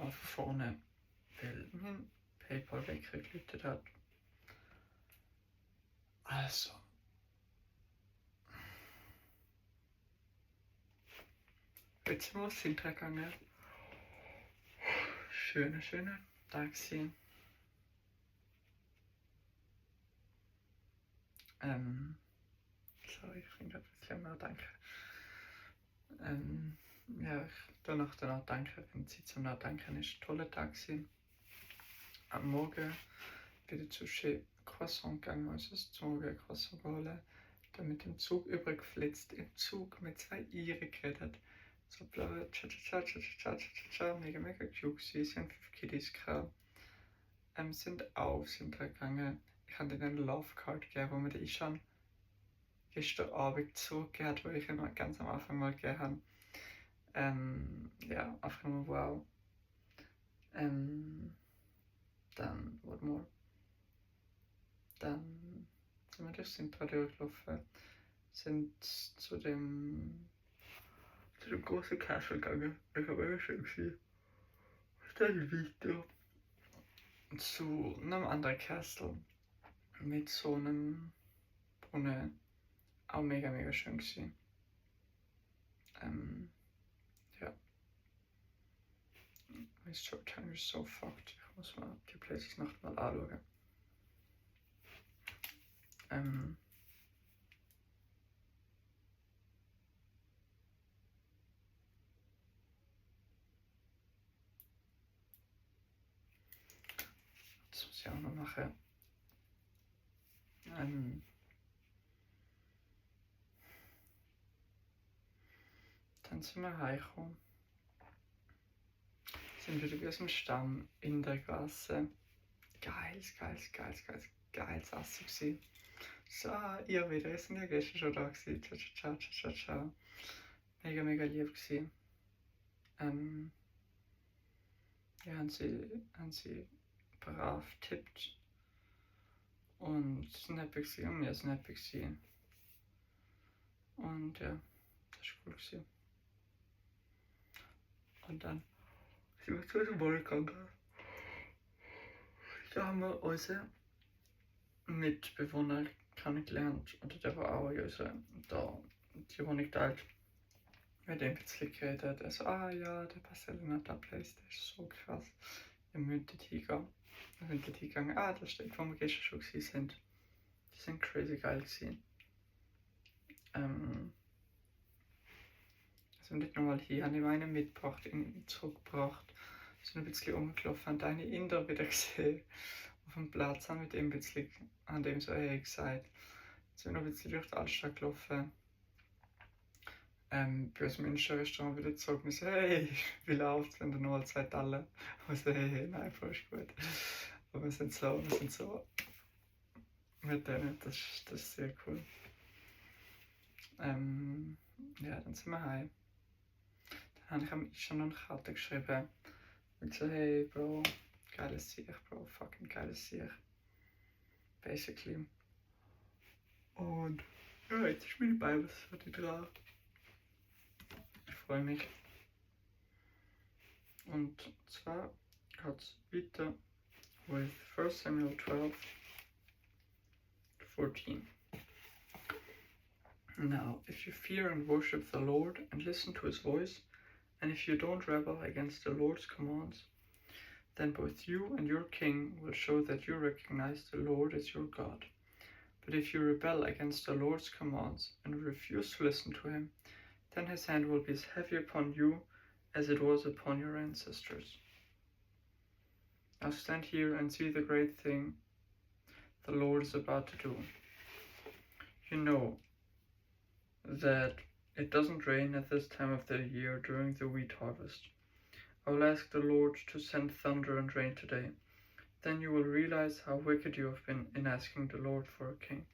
nochmal von vorne, weil mein PayPal-Wecker geläutet hat. Also. Heute sind wir aus Sintra gegangen. Schöner Tag gewesen. Sorry, ich bin gerade ein bisschen am Nachdenken. Ja, ich danach danke, wenn Zeit zum Nachdenken ist. Toller Tag gewesen. Am Morgen wieder zu Chez Croissant gegangen, also zum Morgen Croissant holen. Dann mit dem Zug übergeflitzt, im Zug mit 2 Iren geredet. So bla, mega cute gewesen. Sie haben 5 Kiddies gehabt. Sind gegangen. Ich habe ihnen eine Love Card gegeben, wo mir die schon gestern Abend zurückgegeben, wo ich immer ganz am Anfang mal gegeben habe. Ja, einfach nur wow. Dann, warte mal. Dann sind wir durch Sintra durchgelaufen, sind zu dem großen Castle gegangen. Ich habe mega schön gesehen. Dann weiter zu einem anderen Castle mit so einem Brunnen. Auch mega schön gewesen. Ja. My short time is so fucked. Ich muss mal die Places noch mal anschauen. Das muss ich auch noch machen. Dann sind wir heimgekommen. Sind wieder aus dem Stamm in der Gasse. Geiles Essen gewesen. So, ihr wieder, ihr seid ja gestern schon da gewesen. Ciao. Mega lieb gewesen. Ja, haben sie brav tippt. Und es sind happy gewesen, und wir sind happy gewesen. Und ja, das war cool gewesen. Und dann sind wir zu unserem Ball gegangen. Da haben wir unsere Mitbewohner kennengelernt. Und der war auch die Wohnung teilt. Mit dem ein bisschen geredet. Also, ja, der Barcelona Place, der ist so krass. Ihr müsst dort hingehen. Wir sind dort hingegangen. Das steht, wo wir gestern schon gewesen sind. Die sind crazy geil gewesen. Also nicht nochmal hier, habe ich meine mitgebracht, zurückgebracht. Sind ein bisschen umgelaufen, und eine Inder wieder gesehen. Auf dem Platz haben mit ihm ein bisschen, an dem so hey gesagt. Sind noch ein bisschen durch die Altstadt gelaufen. Bei uns im München-Restaurant wieder zurück. Wir so, hey, wie läuft's, wenn du nur Zeit alle? Und so, hey, nein, voll ist gut. Aber wir sind so mit denen, das ist sehr cool. Ja, dann sind wir heim. Dann habe ich schon eine Karte geschrieben. Und so, hey, Bro, geiles Sieg, Bro, fucking geiles Sieg. Basically. Und ja, jetzt ist meine Bible fertig dran. Ich freue mich. Und zwar geht es weiter with 1 Samuel 12:14. Now, if you fear and worship the Lord and listen to his voice, and if you don't rebel against the Lord's commands, then both you and your king will show that you recognize the Lord as your God. But if you rebel against the Lord's commands and refuse to listen to him, then his hand will be as heavy upon you as it was upon your ancestors. Now stand here and see the great thing the Lord is about to do. You know that it doesn't rain at this time of the year during the wheat harvest. I will ask the Lord to send thunder and rain today. Then you will realize how wicked you have been in asking the Lord for a king.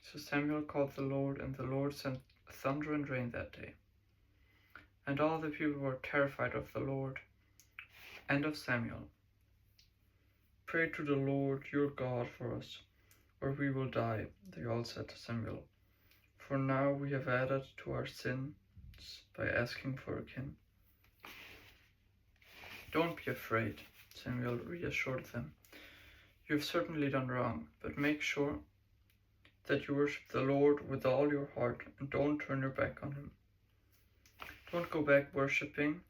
So Samuel called the Lord, and the Lord sent thunder and rain that day. And all the people were terrified of the Lord and of Samuel. Pray to the Lord your God for us, or we will die, they all said to Samuel. For now we have added to our sins by asking for a king. Don't be afraid, Samuel reassured them. You have certainly done wrong, but make sure that you worship the Lord with all your heart and don't turn your back on him. Don't go back worshipping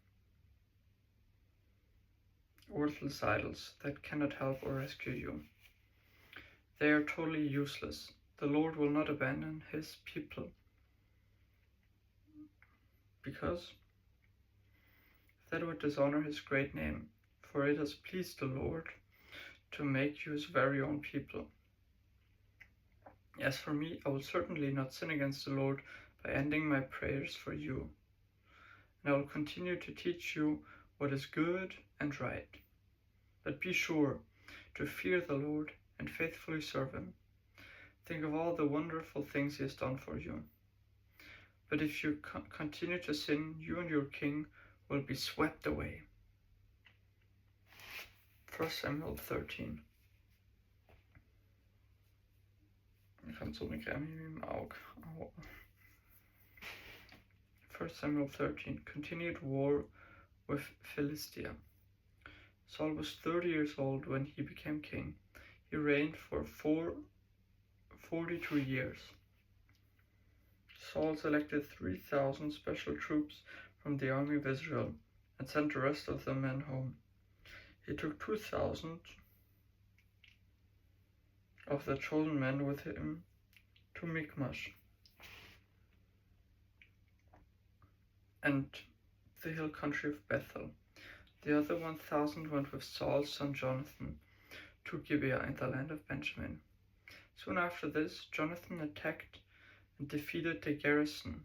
worthless idols that cannot help or rescue you. They are totally useless. The Lord will not abandon his people because that would dishonor his great name, for it has pleased the Lord to make you his very own people. As for me, I will certainly not sin against the Lord by ending my prayers for you, and I will continue to teach you what is good and right. But be sure to fear the Lord and faithfully serve him. Think of all the wonderful things he has done for you. But if you continue to sin, you and your king will be swept away. 1 Samuel 13. Ich habe so eine Creme im Auge. 1 Samuel 13. Continued war with Philistia. Saul was 30 years old when he became king. He reigned for 42 years. Saul selected 3,000 special troops from the army of Israel and sent the rest of the men home. He took 2,000 of the chosen men with him to Michmash and the hill country of Bethel. The other 1,000 went with Saul's son Jonathan to Gibeah in the land of Benjamin. Soon after this, Jonathan attacked and defeated the garrison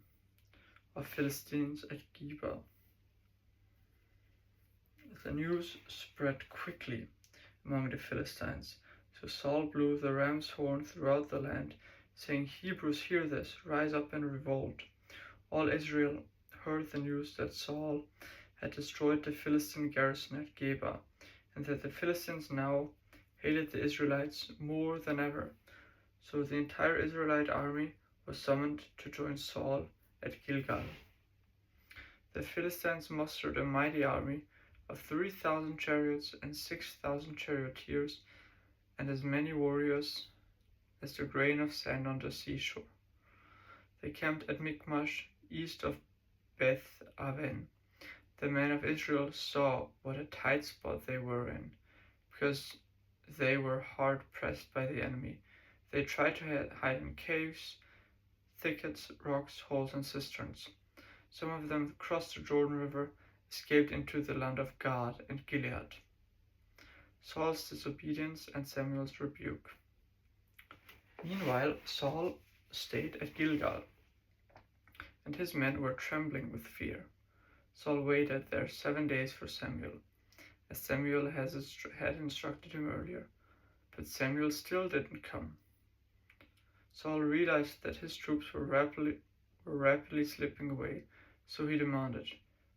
of Philistines at Gibeah. The news spread quickly among the Philistines, so Saul blew the ram's horn throughout the land, saying, "Hebrews, hear this, rise up and revolt." All Israel heard the news that Saul had destroyed the Philistine garrison at Gibeah, and that the Philistines now hated the Israelites more than ever. So the entire Israelite army was summoned to join Saul at Gilgal. The Philistines mustered a mighty army of 3,000 chariots and 6,000 charioteers, and as many warriors as the grain of sand on the seashore. They camped at Michmash, east of Beth Aven. The men of Israel saw what a tight spot they were in, because they were hard pressed by the enemy. They tried to hide in caves, thickets, rocks, holes, and cisterns. Some of them crossed the Jordan River, escaped into the land of Gad and Gilead. Saul's disobedience and Samuel's rebuke. Meanwhile, Saul stayed at Gilgal, and his men were trembling with fear. Saul waited there 7 days for Samuel, as Samuel had instructed him earlier, but Samuel still didn't come. Saul realized that his troops were rapidly slipping away, so he demanded,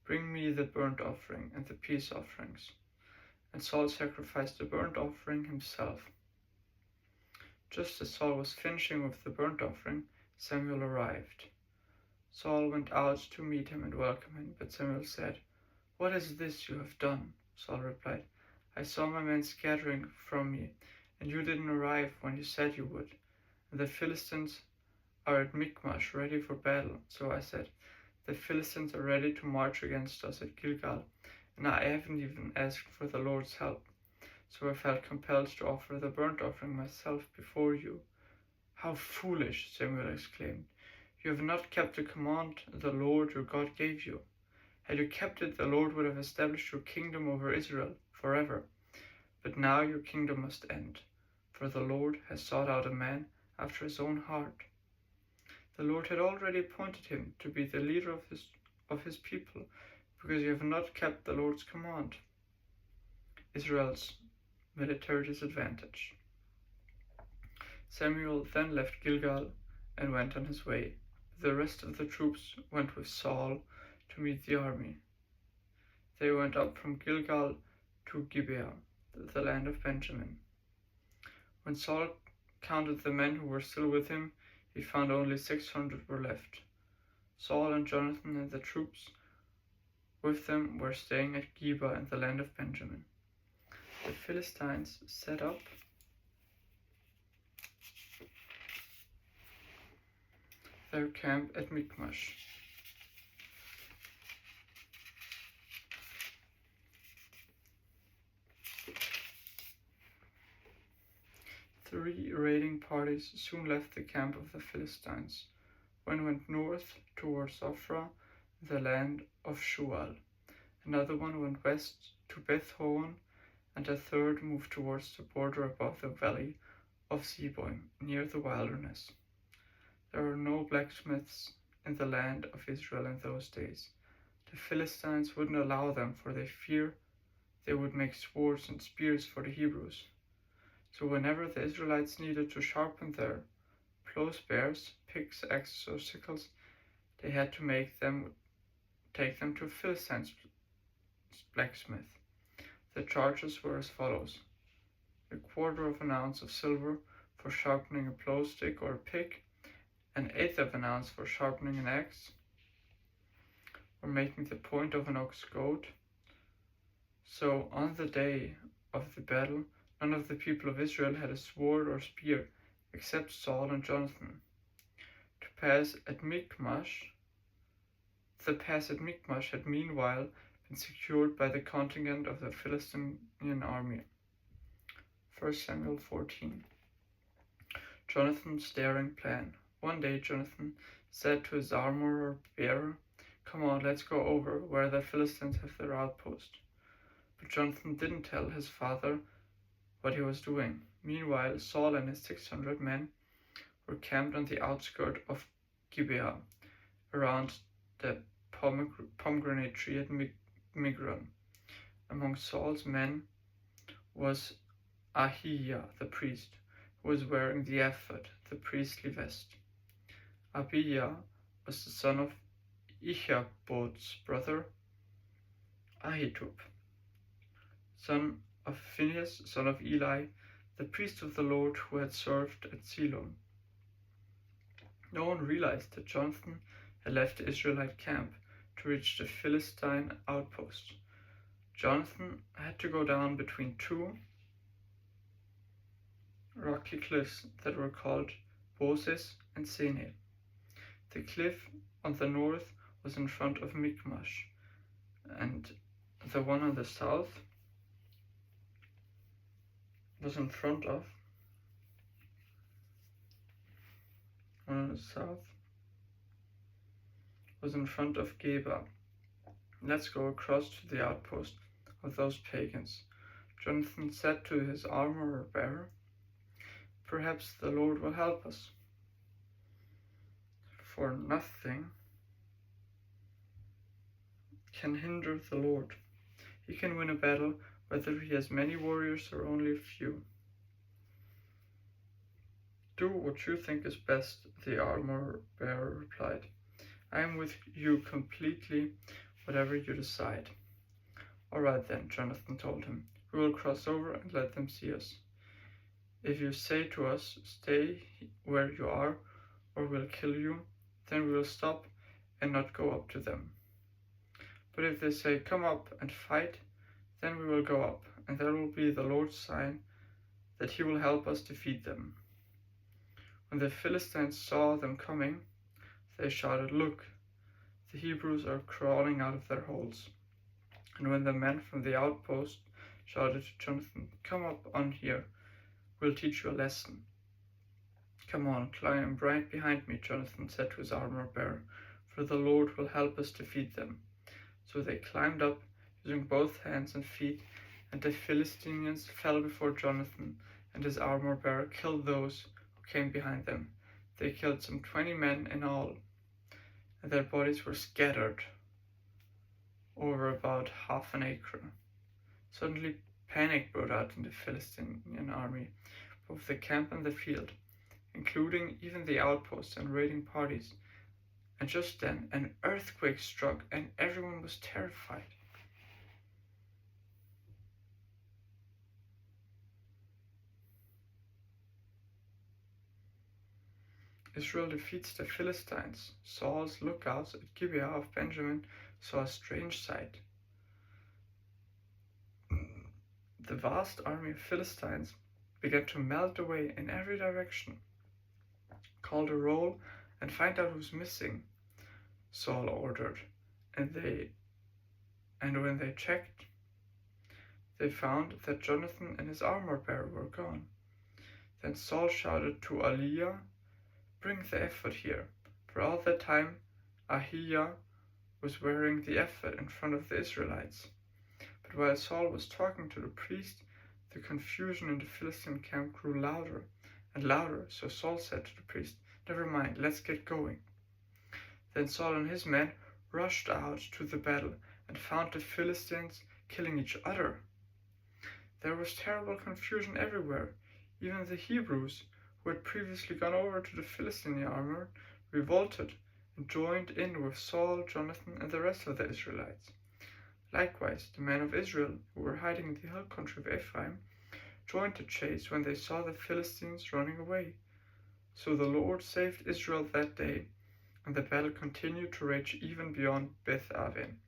"Bring me the burnt offering and the peace offerings." And Saul sacrificed the burnt offering himself. Just as Saul was finishing with the burnt offering, Samuel arrived. Saul went out to meet him and welcome him, but Samuel said, "What is this you have done?" Saul replied, "I saw my men scattering from me, and you didn't arrive when you said you would. And the Philistines are at Michmash ready for battle. So I said, the Philistines are ready to march against us at Gilgal, and I haven't even asked for the Lord's help. So I felt compelled to offer the burnt offering myself before you." "How foolish!" Samuel exclaimed. "You have not kept the command the Lord your God gave you. Had you kept it, the Lord would have established your kingdom over Israel forever. But now your kingdom must end, for the Lord has sought out a man after his own heart. The Lord had already appointed him to be the leader of his people, because you have not kept the Lord's command." Israel's military disadvantage. Samuel then left Gilgal and went on his way. The rest of the troops went with Saul to meet the army. They went up from Gilgal to Gibeah, the land of Benjamin. When Saul counted the men who were still with him, he found only 600 were left. Saul and Jonathan and the troops with them were staying at Geba in the land of Benjamin. The Philistines set up their camp at Michmash. Three raiding parties soon left the camp of the Philistines. One went north towards Ophrah, the land of Shual. Another one went west to Beth-horon, and a third moved towards the border above the valley of Zeboim, near the wilderness. There were no blacksmiths in the land of Israel in those days. The Philistines wouldn't allow them, for they fear they would make swords and spears for the Hebrews. So whenever the Israelites needed to sharpen their plows, bears, picks, axes, or sickles, they had to take them to a Philistine blacksmith. The charges were as follows: a quarter of an ounce of silver for sharpening a plow stick or a pick, an eighth of an ounce for sharpening an axe, or making the point of an ox goad. So on the day of the battle, none of the people of Israel had a sword or spear, except Saul and Jonathan. The pass at Michmash had meanwhile been secured by the contingent of the Philistine army. 1 Samuel 14. Jonathan's daring plan. One day Jonathan said to his armor-bearer, "Come on, let's go over where the Philistines have their outpost." But Jonathan didn't tell his father what he was doing. Meanwhile, Saul and his 600 men were camped on the outskirts of Gibeah, around the pomegranate tree at Migron. Among Saul's men was Ahiah the priest, who was wearing the ephod, the priestly vest. Abiah was the son of Ichabod's brother Ahitub, son of Phinehas, son of Eli, the priest of the Lord who had served at Shiloh. No one realized that Jonathan had left the Israelite camp to reach the Philistine outpost. Jonathan had to go down between two rocky cliffs that were called Boses and Seneh. The cliff on the north was in front of Michmash, and the one on the south was in front of Geba. Let's go across to the outpost of those pagans. Jonathan said to his armor-bearer, "Perhaps the Lord will help us, for nothing can hinder the Lord. He can win a battle whether he has many warriors or only a few." "Do what you think is best," the armor-bearer replied. "I am with you completely, whatever you decide." "All right then," Jonathan told him. "We will cross over and let them see us. If you say to us, 'Stay where you are, or we'll kill you,' then we will stop and not go up to them. But if they say, 'Come up and fight,' then we will go up, and that will be the Lord's sign that he will help us defeat them." When the Philistines saw them coming, they shouted, "Look, the Hebrews are crawling out of their holes." And when the men from the outpost shouted to Jonathan, "Come up on here, we'll teach you a lesson." "Come on, climb right behind me," Jonathan said to his armor-bearer, "for the Lord will help us defeat them." So they climbed up, using both hands and feet, and the Philistines fell before Jonathan, and his armor-bearer killed those who came behind them. They killed some 20 men in all, and their bodies were scattered over about half an acre. Suddenly panic broke out in the Philistine army, both the camp and the field, including even the outposts and raiding parties. And just then an earthquake struck, and everyone was terrified. Israel defeats the Philistines. Saul's lookouts at Gibeah of Benjamin saw a strange sight. The vast army of Philistines began to melt away in every direction. "Call the roll and find out who's missing," Saul ordered, and when they checked, they found that Jonathan and his armor-bearer were gone. Then Saul shouted to Ahiah, "Bring the ephod here," for all that time Ahiah was wearing the ephod in front of the Israelites. But while Saul was talking to the priest, the confusion in the Philistine camp grew louder and louder, so Saul said to the priest, "Never mind, let's get going." Then Saul and his men rushed out to the battle and found the Philistines killing each other. There was terrible confusion everywhere. Even the Hebrews, who had previously gone over to the Philistine army, revolted and joined in with Saul, Jonathan, and the rest of the Israelites. Likewise, the men of Israel, who were hiding in the hill country of Ephraim, joined the chase when they saw the Philistines running away. So the Lord saved Israel that day, and the battle continued to rage even beyond Beth Aven.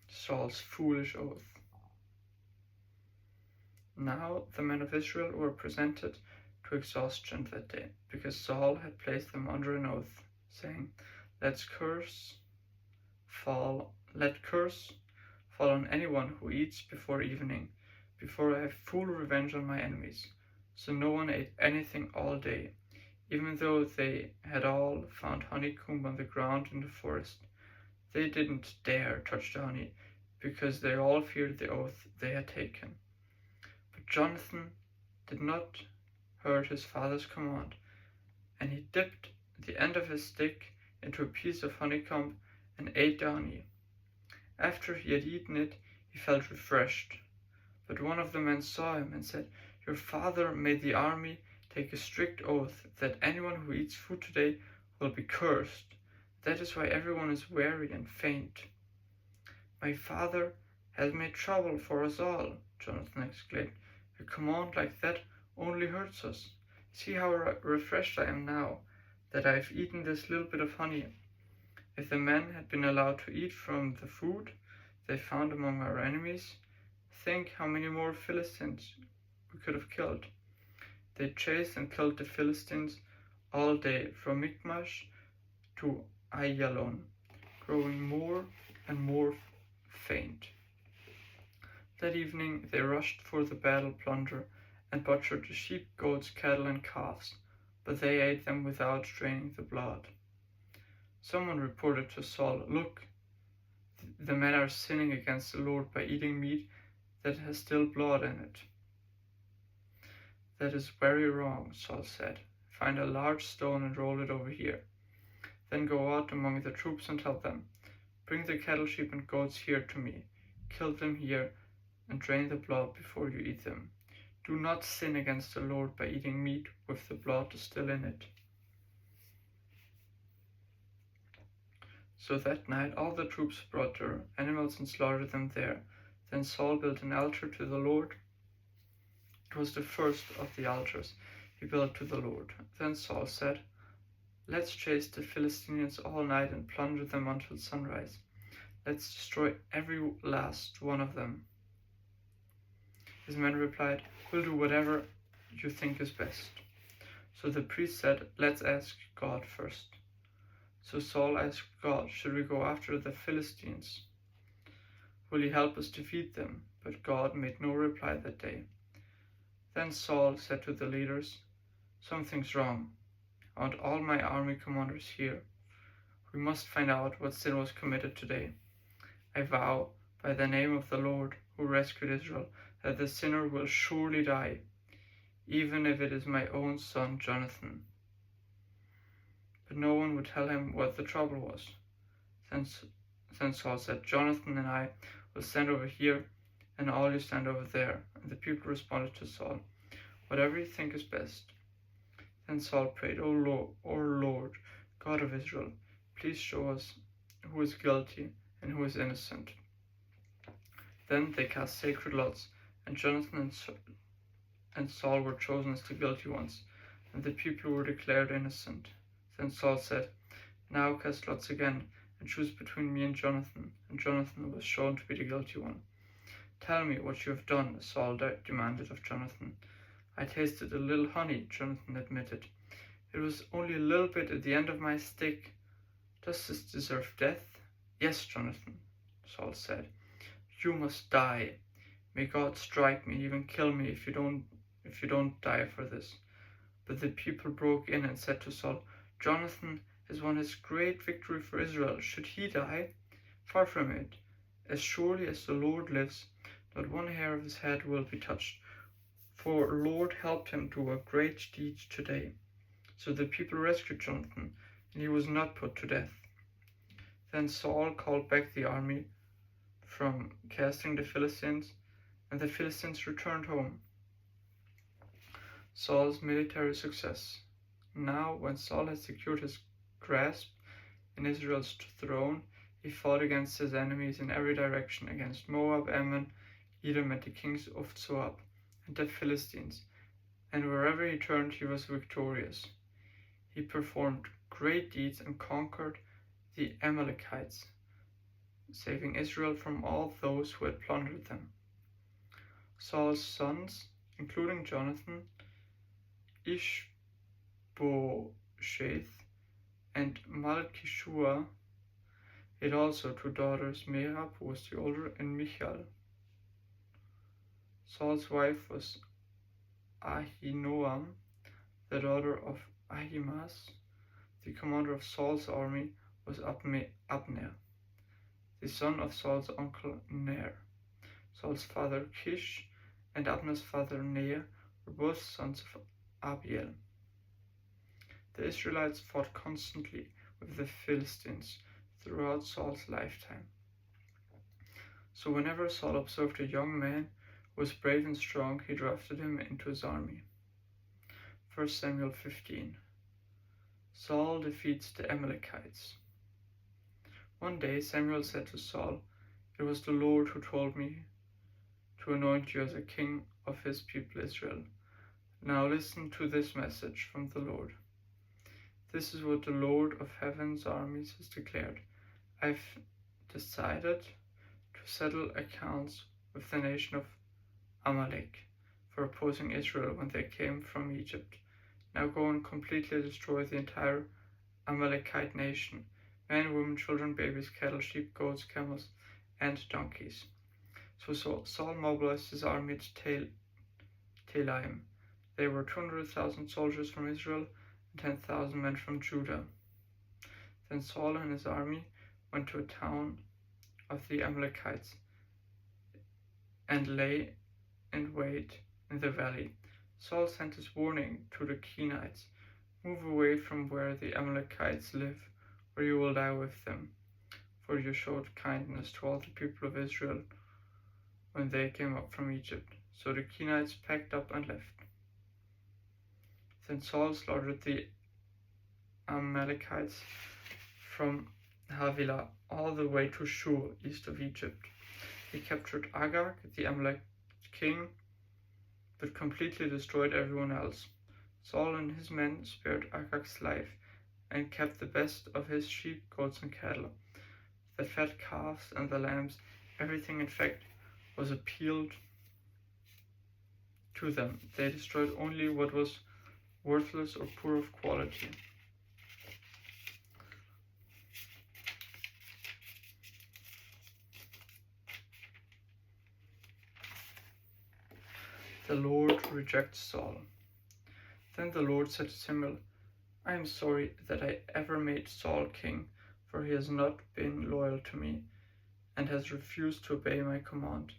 Saul's foolish oath. Now the men of Israel were presented to exhaustion that day, because Saul had placed them under an oath, saying, Let curse fall on anyone who eats before evening, before I have full revenge on my enemies. So no one ate anything all day, even though they had all found honeycomb on the ground in the forest. They didn't dare touch the honey, because they all feared the oath they had taken. But Jonathan did not heard his father's command, and he dipped the end of his stick into a piece of honeycomb and ate the honey. After he had eaten it, he felt refreshed. But one of the men saw him and said, Your father made the army take a strict oath that anyone who eats food today will be cursed. That is why everyone is weary and faint. My father has made trouble for us all, Jonathan exclaimed. A command like that only hurts us. See how refreshed I am now that I have eaten this little bit of honey. If the men had been allowed to eat from the food they found among our enemies, think how many more Philistines we could have killed. They chased and killed the Philistines all day from Michmash to Aiyalon, growing more and more faint. That evening they rushed for the battle plunder and butchered the sheep, goats, cattle, and calves, but they ate them without draining the blood. Someone reported to Saul, Look, the men are sinning against the Lord by eating meat that has still blood in it. That is very wrong, Saul said. Find a large stone and roll it over here. Then go out among the troops and tell them, Bring the cattle, sheep, and goats here to me. Kill them here and drain the blood before you eat them. Do not sin against the Lord by eating meat with the blood still in it. So that night all the troops brought their animals and slaughtered them there. Then Saul built an altar to the Lord. It was the first of the altars he built to the Lord. Then Saul said, Let's chase the Philistines all night and plunder them until sunrise. Let's destroy every last one of them. His men replied, We'll do whatever you think is best. So the priest said, Let's ask God first. So Saul asked God, Should we go after the Philistines? Will he help us defeat them? But God made no reply that day. Then Saul said to the leaders, Something's wrong. I want all my army commanders here. We must find out what sin was committed today. I vow by the name of the Lord who rescued Israel that the sinner will surely die, even if it is my own son Jonathan. But no one would tell him what the trouble was. Then Saul said, Jonathan and I will stand over here, and all you stand over there. And the people responded to Saul, Whatever you think is best. Then Saul prayed, O Lord, God of Israel, please show us who is guilty and who is innocent. Then they cast sacred lots, and Jonathan and Saul were chosen as the guilty ones, and the people were declared innocent. Then Saul said, Now cast lots again, and choose between me and Jonathan. And Jonathan was shown to be the guilty one. Tell me what you have done, Saul demanded of Jonathan. I tasted a little honey, Jonathan admitted. It was only a little bit at the end of my stick. Does this deserve death? Yes, Jonathan, Saul said. You must die. May God strike me, even kill me if you don't die for this. But the people broke in and said to Saul, Jonathan has won his great victory for Israel. Should he die? Far from it. As surely as the Lord lives, not one hair of his head will be touched. For the Lord helped him do a great deed today. So the people rescued Jonathan, and he was not put to death. Then Saul called back the army from casting the Philistines, and the Philistines returned home. Saul's military success. Now, when Saul had secured his grasp in Israel's throne, he fought against his enemies in every direction, against Moab, Ammon, Edom, and the kings of Zoab, and the Philistines, and wherever he turned he was victorious. He performed great deeds and conquered the Amalekites, saving Israel from all those who had plundered them. Saul's sons, including Jonathan, Ishbosheth, and Malchishua, had also 2 daughters, Merab, who was the older, and Michal. Saul's wife was Ahinoam, the daughter of Ahimaaz. The commander of Saul's army was Abner, the son of Saul's uncle Ner. Saul's father Kish and Abner's father Ner were both sons of Abiel. The Israelites fought constantly with the Philistines throughout Saul's lifetime. So whenever Saul observed a young man who was brave and strong, he drafted him into his army. 1 Samuel 15. Saul defeats the Amalekites. One day Samuel said to Saul, It was the Lord who told me to anoint you as a king of his people Israel. Now listen to this message from the Lord. This is what the Lord of heaven's armies has declared. I've decided to settle accounts with the nation of Amalek for opposing Israel when they came from Egypt. Now go and completely destroy the entire Amalekite nation, men, women, children, babies, cattle, sheep, goats, camels, and donkeys. So Saul mobilized his army at Telaim. There were 200,000 soldiers from Israel and 10,000 men from Judah. Then Saul and his army went to a town of the Amalekites and lay in wait in the valley. Saul sent his warning to the Kenites, Move away from where the Amalekites live, or you will die with them, for you showed kindness to all the people of Israel when they came up from Egypt. So the Kenites packed up and left. Then Saul slaughtered the Amalekites from Havilah all the way to Shur, east of Egypt. He captured Agag, the Amalek king, but completely destroyed everyone else. Saul and his men spared Agag's life and kept the best of his sheep, goats, and cattle, the fat calves and the lambs. Everything, in fact, was appealed to them. They destroyed only what was worthless or poor of quality. The Lord rejects Saul. Then the Lord said to Samuel, I am sorry that I ever made Saul king, for he has not been loyal to me and has refused to obey my command.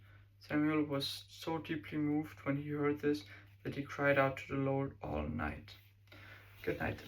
Samuel was so deeply moved when he heard this that he cried out to the Lord all night. Good night.